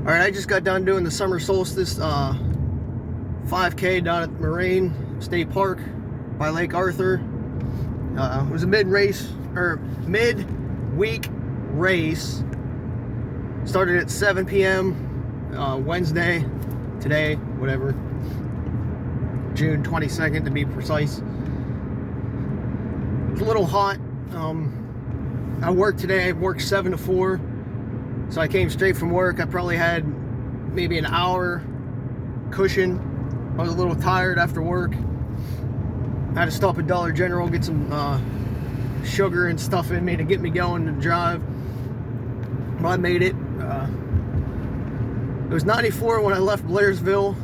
Alright, I just got done doing the summer solstice 5K down at Moraine State Park by Lake Arthur. It was a mid-week race. Started at 7 p.m. Wednesday, today, whatever, June 22nd to be precise. It was a little hot. I worked today. I worked 7 to 4. So I came straight from work. I probably had maybe an hour cushion. I was a little tired after work. I had to stop at Dollar General, get some sugar and stuff in me to get me going to drive. Well, I made it. It was 94 when I left Blairsville.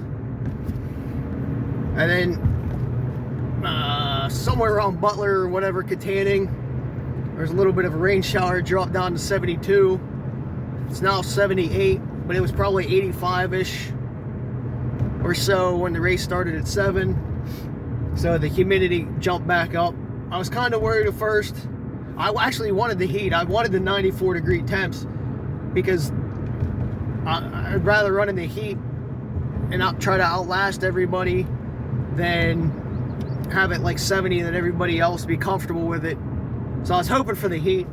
And then somewhere around Butler or whatever, Katanning, there was a little bit of a rain shower, dropped down to 72. It's now 78, but it was probably 85-ish or so when the race started at 7. So the humidity jumped back up. I was kind of worried at first. I actually wanted the heat. I wanted the 94-degree temps because I'd rather run in the heat and not try to outlast everybody than have it like 70 and then everybody else be comfortable with it. So I was hoping for the heat.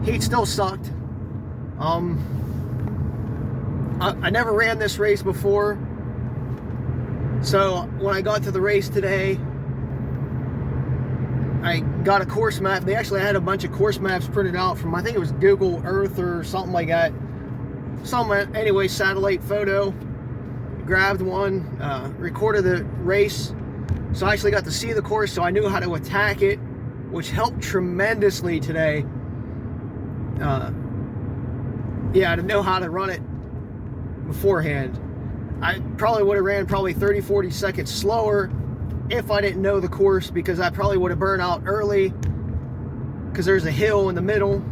Heat still sucked. I never ran this race before, so when I got to the race today, I got a course map. They actually had a bunch of course maps printed out from, I think it was Google Earth or something like that. Anyway, satellite photo. Grabbed one, recorded the race, so I actually got to see the course, so I knew how to attack it, which helped tremendously today. Yeah, to know how to run it beforehand. I probably would have ran probably 30-40 seconds slower if I didn't know the course, because I probably would have burned out early because there's a hill in the middle,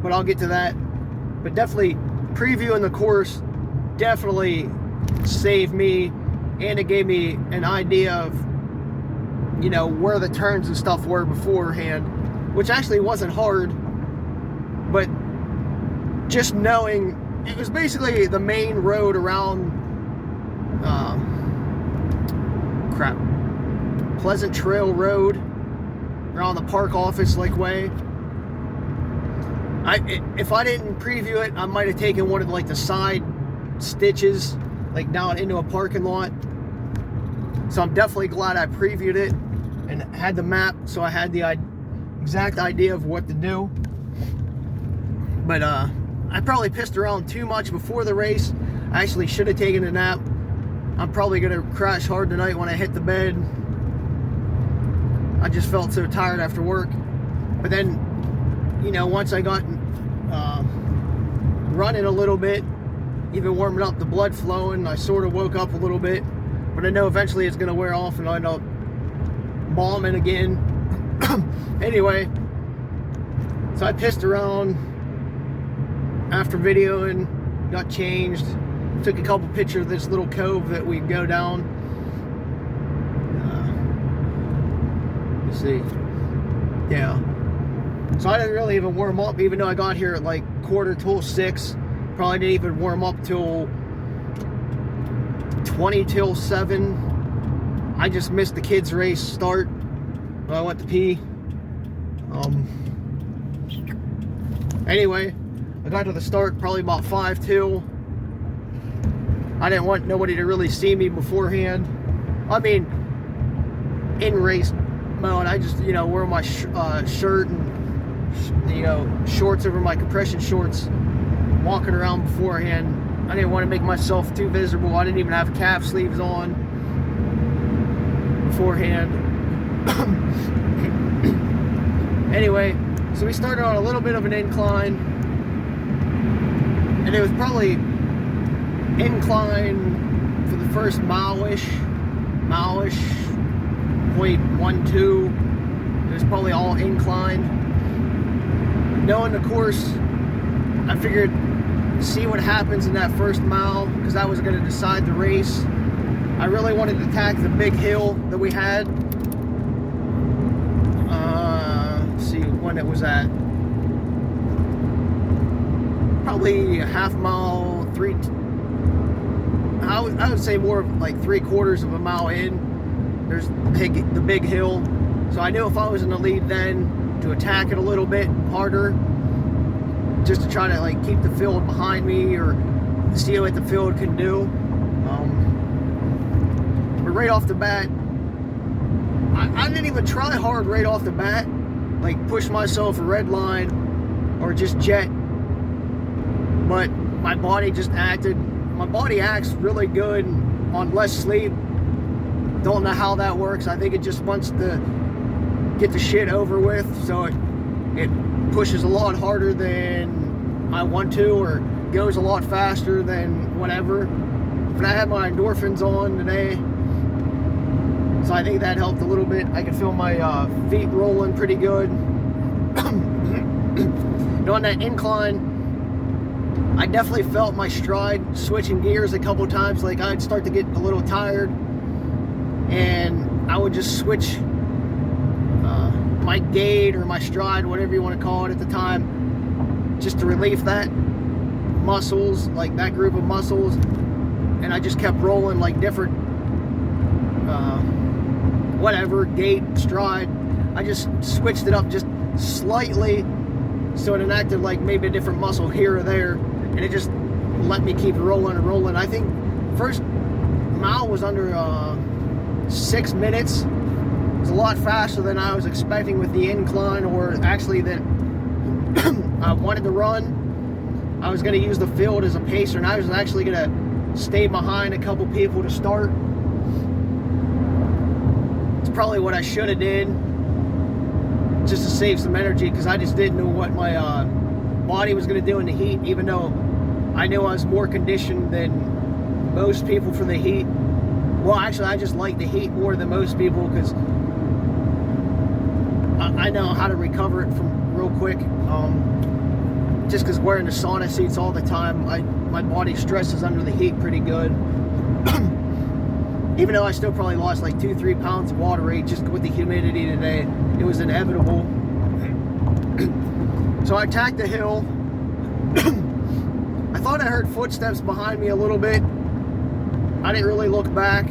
but I'll get to that. But definitely previewing the course definitely saved me, and it gave me an idea of, you know, where the turns and stuff were beforehand, which actually wasn't hard, but just knowing it was basically the main road around Pleasant Trail Road, around the park office like way. If I didn't preview it, I might have taken one of like the side stitches like down into a parking lot. So I'm definitely glad I previewed it and had the map, so I had the exact idea of what to do. But I probably pissed around too much before the race. I actually should have taken a nap. I'm probably gonna crash hard tonight when I hit the bed. I just felt so tired after work. But then, you know, once I got running a little bit, even warming up, the blood flowing, I sort of woke up a little bit. But I know eventually it's gonna wear off and I'll end up bombing again. Anyway, so I pissed around after videoing, got changed, took a couple pictures of this little cove that we go down. Let's see. Yeah. So I didn't really even warm up, even though I got here at like 5:45. Probably didn't even warm up till 20 till 7. I just missed the kids' race start when I went to pee. Anyway, I got to the start probably about 5 till. I didn't want nobody to really see me beforehand. I mean, in race mode, I just, you know, wear my shirt and, you know, shorts over my compression shorts, walking around beforehand. I didn't want to make myself too visible. I didn't even have calf sleeves on beforehand. Anyway, so we started on a little bit of an incline, and it was probably incline for the first mile-ish, 0.12. It was probably all incline. Knowing the course, I figured see what happens in that first mile, because that was going to decide the race. I really wanted to attack the big hill that we had. Let's see when it was at. probably a half mile, I would say more of like 3/4 of a mile in. There's the big hill. So I knew if I was in the lead then to attack it a little bit harder, just to try to like keep the field behind me or see what the field can do. But right off the bat, I didn't even try hard right off the bat, like push myself a red line or just jet. But my body just acted. My body acts really good on less sleep. Don't know how that works. I think it just wants to get the shit over with, so it pushes a lot harder than I want to, or goes a lot faster than whatever. But I had my endorphins on today, so I think that helped a little bit. I can feel my feet rolling pretty good. And on that incline, I definitely felt my stride switching gears a couple times. Like I'd start to get a little tired, and I would just switch my gait or my stride, whatever you want to call it at the time, just to relieve that muscles, like that group of muscles. And I just kept rolling like different whatever, gait, stride. I just switched it up just slightly so it acted like maybe a different muscle here or there, and it just let me keep rolling and rolling. I think first mile was under 6 minutes. It was a lot faster than I was expecting with the incline, or actually that I wanted to run. I was going to use the field as a pacer, and I was actually going to stay behind a couple people to start. It's probably what I should have did, just to save some energy, because I just didn't know what my body was going to do in the heat, even though I knew I was more conditioned than most people for the heat. Well, actually, I just like the heat more than most people, because I know how to recover it from real quick. Just because wearing the sauna suits all the time, my body stresses under the heat pretty good. Even though I still probably lost like 2-3 pounds of water weight just with the humidity today, it was inevitable. So I attacked the hill. I thought I heard footsteps behind me a little bit. I didn't really look back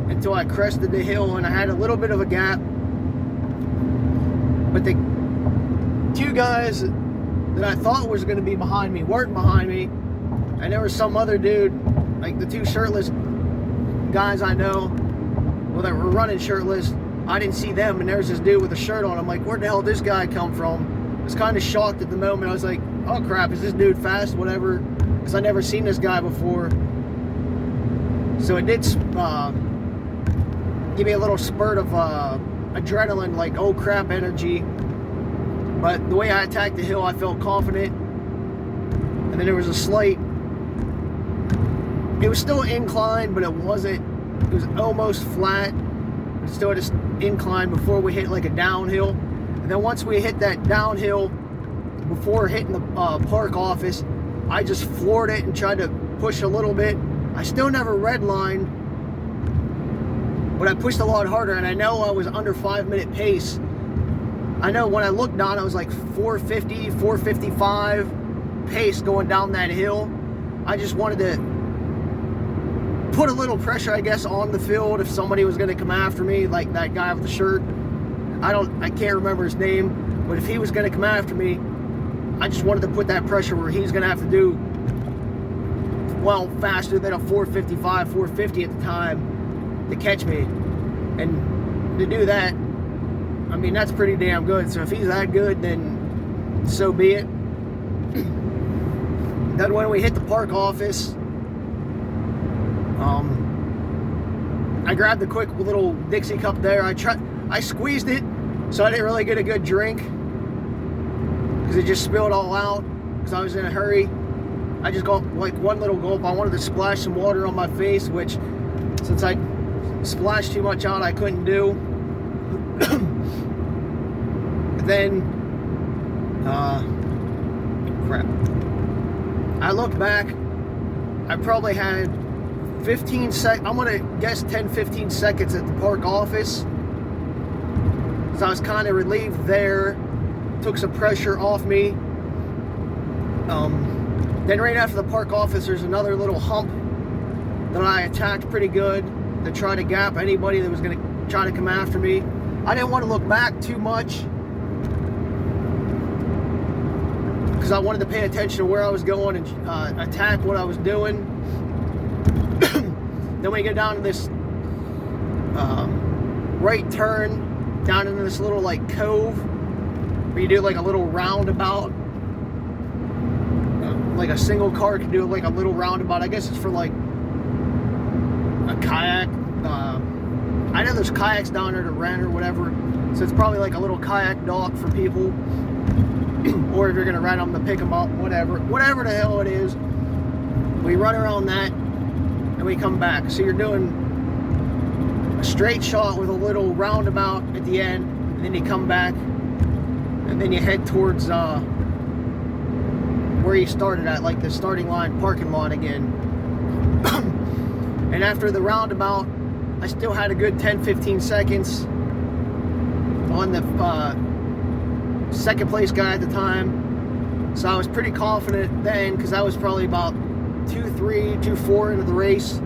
until I crested the hill, and I had a little bit of a gap. But the two guys that I thought was going to be behind me weren't behind me, and there was some other dude, like the two shirtless guys I know, well, that were running shirtless. I didn't see them, and there's this dude with a shirt on. I'm like, where the hell did this guy come from? I was kind of shocked at the moment. I was like, oh crap, is this dude fast? Whatever, because I never seen this guy before. So it did give me a little spurt of adrenaline, like oh crap energy. But the way I attacked the hill, I felt confident. And then there was a slight, it was still incline, but it wasn't, it was almost flat. It still had an incline before we hit like a downhill. And then once we hit that downhill, before hitting the park office, I just floored it and tried to push a little bit. I still never redlined, but I pushed a lot harder, and I know I was under 5-minute pace. I know when I looked down, I was like 450, 455 pace going down that hill. I just wanted to put a little pressure, I guess, on the field if somebody was going to come after me, like that guy with the shirt. I can't remember his name, but if he was going to come after me, I just wanted to put that pressure where he's going to have to do well faster than a 455, 450 at the time to catch me. And to do that, I mean, that's pretty damn good. So if he's that good, then so be it. Then when we hit the park office, I grabbed the quick little Dixie cup there. I squeezed it, so I didn't really get a good drink because it just spilled all out because I was in a hurry. I just got like one little gulp. I wanted to splash some water on my face, which since I splashed too much out, I couldn't do. Then, crap. I looked back. I probably had 15 seconds. I'm gonna guess 10-15 seconds at the park office. So I was kind of relieved there. Took some pressure off me. Then right after the park office, there's another little hump that I attacked pretty good to try to gap anybody that was going to try to come after me. I didn't want to look back too much because I wanted to pay attention to where I was going and attack what I was doing. Then we get down to this right turn down into this little like cove where you do like a little roundabout. Like a single car can do like a little roundabout. I guess it's for like a kayak. I know there's kayaks down there to rent or whatever, so it's probably like a little kayak dock for people, or if you're gonna rent them to pick them up, whatever the hell it is. We run around that and we come back. So you're doing a straight shot with a little roundabout at the end, and then you come back and then you head towards where you started at, like the starting line parking lot again. And after the roundabout, I still had a good 10-15 seconds on the second place guy at the time. So I was pretty confident then, because I was probably about 2-3, 2-4 into the race.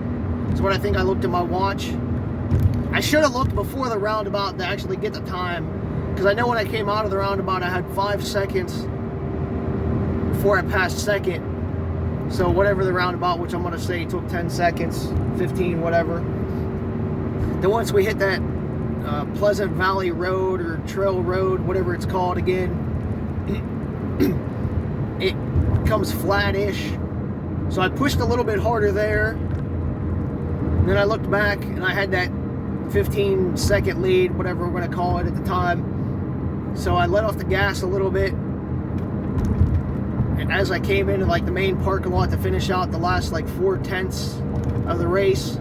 Is what I think. I looked at my watch. I should have looked before the roundabout to actually get the time, because I know when I came out of the roundabout I had 5 seconds before I passed second. So whatever the roundabout, which I'm going to say took 10 seconds, 15, whatever. Then once we hit that Pleasant Valley Road or Trail Road, whatever it's called again, it becomes flat-ish. So I pushed a little bit harder there. And then I looked back and I had that 15-second lead, whatever we're going to call it at the time. So I let off the gas a little bit. And as I came into like the main parking lot to finish out the last like 4/10 of the race,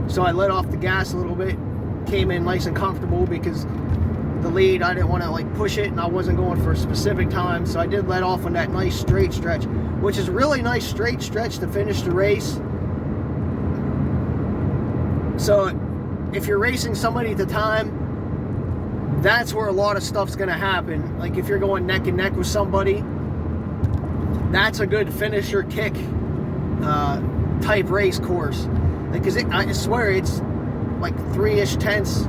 so I let off the gas a little bit, came in nice and comfortable, because the lead, I didn't want to like push it and I wasn't going for a specific time. So I did let off on that nice straight stretch, which is a really nice straight stretch to finish the race. So if you're racing somebody at the time, that's where a lot of stuff's going to happen. Like if you're going neck and neck with somebody, that's a good finisher kick type race course. Because I swear it's like 3-ish tenths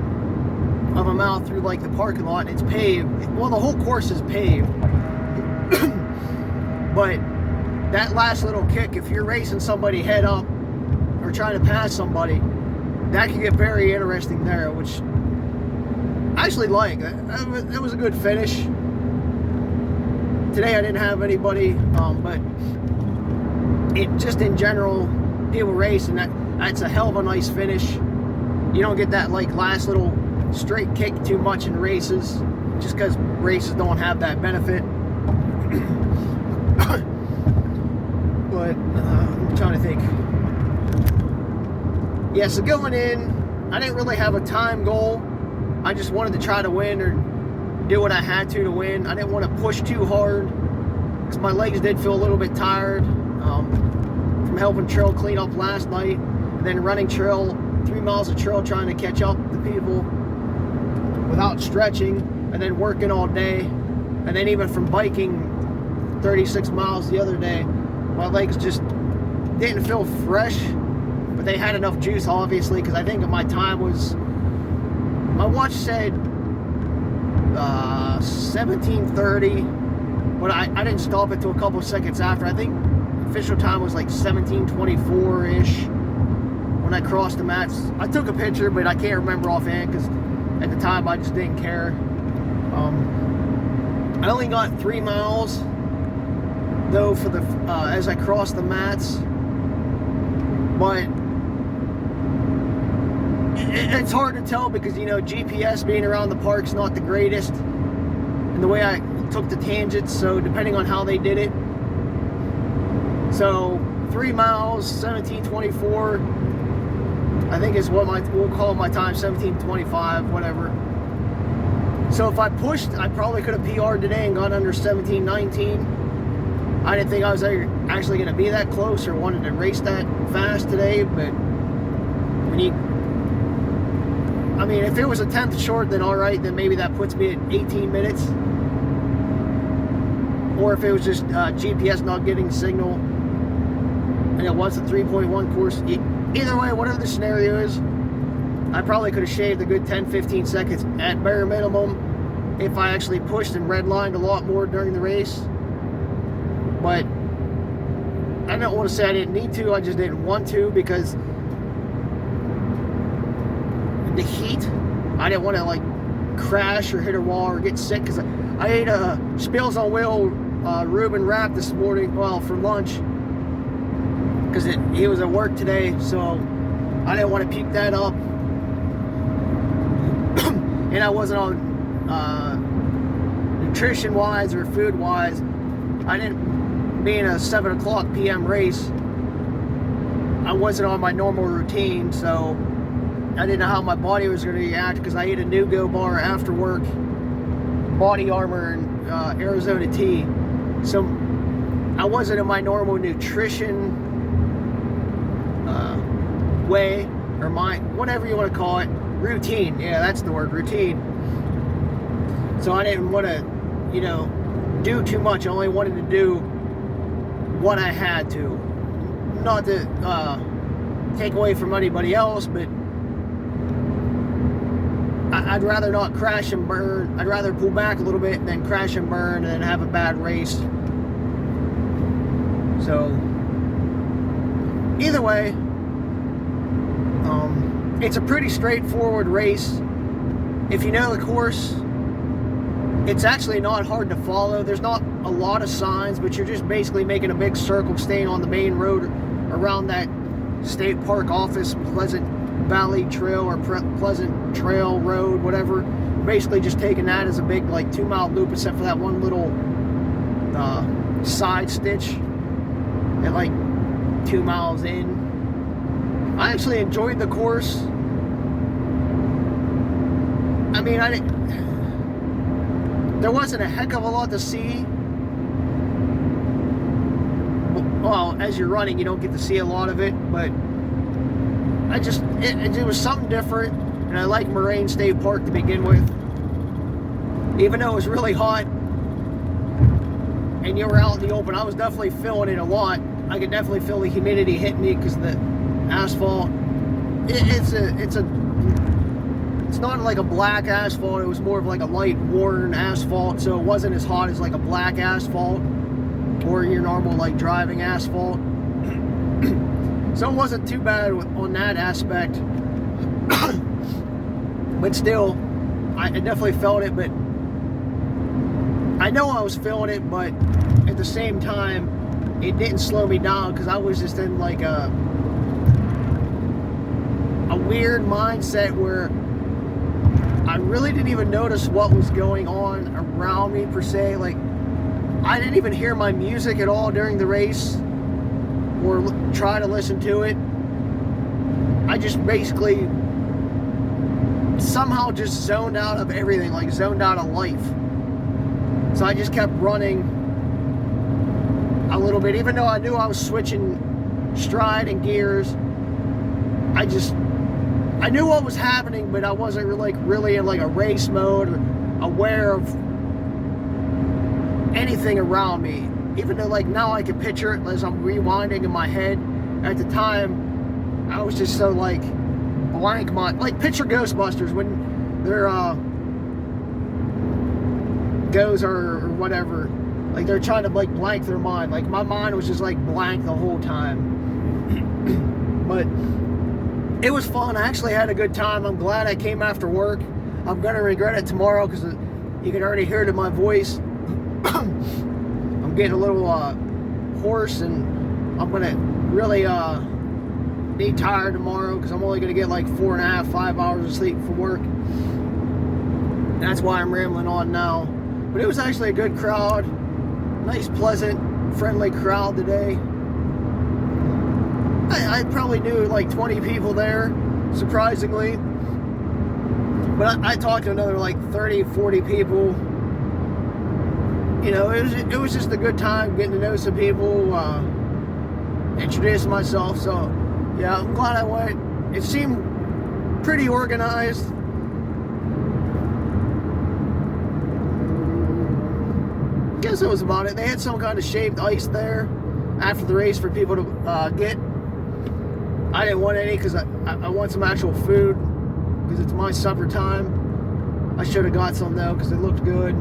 of a mile through like the parking lot, and it's paved. Well, the whole course is paved. But that last little kick, if you're racing somebody head up or trying to pass somebody, that can get very interesting there, which I actually like. That was a good finish. Today I didn't have anybody, but it just in general, people race, and that's a hell of a nice finish. You don't get that like last little straight kick too much in races, just because races don't have that benefit. But I'm trying to think. Yeah, so going in, I didn't really have a time goal. I just wanted to try to win or do what I had to win. I didn't want to push too hard because my legs did feel a little bit tired from helping trail clean up last night, and then running trail, 3 miles of trail trying to catch up to people without stretching, and then working all day, and then even from biking 36 miles the other day, my legs just didn't feel fresh, but they had enough juice obviously, because I think my time was, my watch said 17:30, but I didn't stop it till a couple seconds after. I think official time was like 17:24-ish when I crossed the mats. I took a picture, but I can't remember offhand because at the time I just didn't care. I only got 3 miles though for the as I crossed the mats, but it's hard to tell because, you know, GPS being around the park's not the greatest, and the way I took the tangents, so depending on how they did it. So 3 miles, 17:24, I think is what we'll call my time, 17:25, whatever. So if I pushed, I probably could have PR'd today and gone under 17:19. I didn't think I was actually going to be that close or wanted to race that fast today, but when you, I mean, if it was a 10th short, then all right, then maybe that puts me at 18 minutes. or if it was just GPS not getting signal, and it was a 3.1 course. Either way, whatever the scenario is, I probably could have shaved a good 10-15 seconds at bare minimum if I actually pushed and redlined a lot more during the race. But I don't want to say I didn't need to, I just didn't want to, because the heat, I didn't want to like crash or hit a wall or get sick, because I ate a Spills on Wheel Reuben wrap this morning, well, for lunch, because he was at work today, so I didn't want to peep that up. And I wasn't on nutrition wise or food wise, I didn't, being a 7 o'clock p.m. race, I wasn't on my normal routine, so I didn't know how my body was going to react, because I ate a Nugo bar after work, body armor, and Arizona tea. So I wasn't in my normal nutrition way, or my, whatever you want to call it, routine. Yeah, that's the word, routine. So I didn't want to, you know, do too much. I only wanted to do what I had to. Not to take away from anybody else, but I'd rather not crash and burn. I'd rather pull back a little bit than crash and burn and then have a bad race. So either way, it's a pretty straightforward race. If you know the course, it's actually not hard to follow. There's not a lot of signs, but you're just basically making a big circle, staying on the main road around that state park office, Pleasant Valley Trail or Pleasant Trail Road, whatever. Basically just taking that as a big like 2-mile loop, except for that one little side stitch at like 2 miles in. I actually enjoyed the course. I mean, there wasn't a heck of a lot to see. Well, as you're running, you don't get to see a lot of it, but it was something different, and I like Moraine State Park to begin with. Even though it was really hot, and you were out in the open, I was definitely feeling it a lot. I could definitely feel the humidity hitting me, because the asphalt, it's not like a black asphalt, it was more of like a light worn asphalt, so it wasn't as hot as like a black asphalt or your normal like driving asphalt. So it wasn't too bad on that aspect. But still, I definitely felt it, but I know I was feeling it, but at the same time it didn't slow me down, because I was just in like a weird mindset where I really didn't even notice what was going on around me per se. Like, I didn't even hear my music at all during the race or try to listen to it. I just basically somehow just zoned out of everything, like zoned out of life. So I just kept running a little bit, even though I knew I was switching stride and gears. I knew what was happening, but I wasn't really in like a race mode, or aware of anything around me. Even though like now I can picture it as I'm rewinding in my head. At the time, I was just so like blank mind. Like picture Ghostbusters when they're goes or whatever. Like they're trying to like blank their mind. Like my mind was just like blank the whole time. But it was fun. I actually had a good time. I'm glad I came after work. I'm gonna regret it tomorrow, because you can already hear it in my voice. I'm getting a little hoarse, and I'm gonna really be tired tomorrow, because I'm only gonna get like 4.5, 5 hours of sleep from work. That's why I'm rambling on now. But it was actually a good crowd. Nice, pleasant, friendly crowd today. I probably knew like 20 people there, surprisingly. But I talked to another like 30, 40 people. You know, it was just a good time getting to know some people, introducing myself. So, yeah, I'm glad I went. It seemed pretty organized. guess that was about it. They had some kind of shaved ice there after the race for people to get. I didn't want any because I want some actual food because it's my supper time. I should have got some though because it looked good.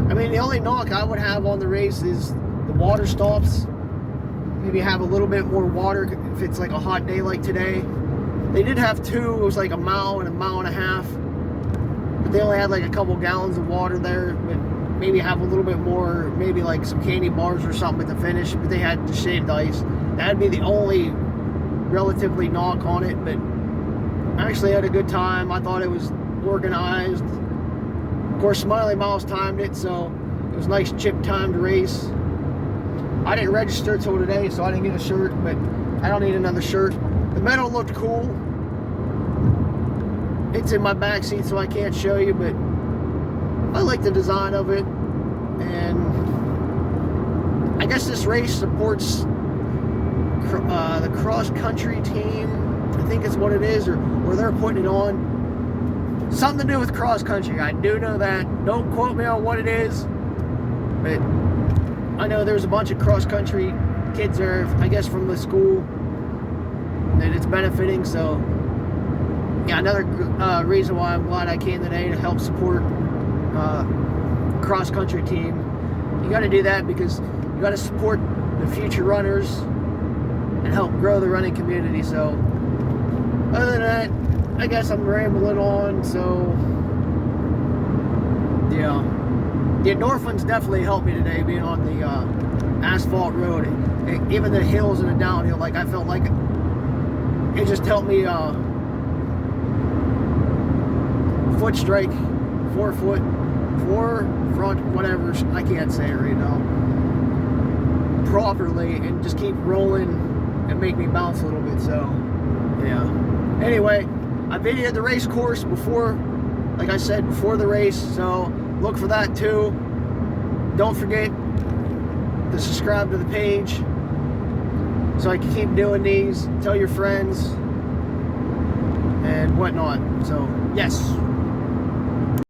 I mean, the only knock I would have on the race is the water stops. Maybe have a little bit more water if it's like a hot day like today. They did have two. It was like a mile and a half. But they only had like a couple gallons of water there. But maybe have a little bit more, maybe like some candy bars or something at the finish. But they had the shaved ice. That'd be the only relatively knock on it. But I actually had a good time. I thought it was organized. Of course, Smiley Miles timed it, so it was nice chip timed race. I didn't register till today, so I didn't get a shirt, but I don't need another shirt. The medal looked cool. It's in my back seat, so I can't show you, but I like the design of it. And I guess this race supports the cross-country team. I think it's what it is, or they're putting it on. Something to do with cross-country. I do know that. Don't quote me on what it is, but I know there's a bunch of cross-country kids there, I guess from the school, that it's benefiting. So yeah, another reason why I'm glad I came today to help support cross-country team. You got to do that because you got to support the future runners and help grow the running community. So other than that, I guess I'm rambling on. So yeah, the endorphins definitely helped me today being on the asphalt road. Even the hills and the downhill, like I felt like it just helped me foot strike, forefront, whatever, I can't say it right now, properly, and just keep rolling and make me bounce a little bit. So yeah, anyway, I videoed the race course before, like I said, before the race, so look for that too. Don't forget to subscribe to the page so I can keep doing these. Tell your friends and whatnot. So yes.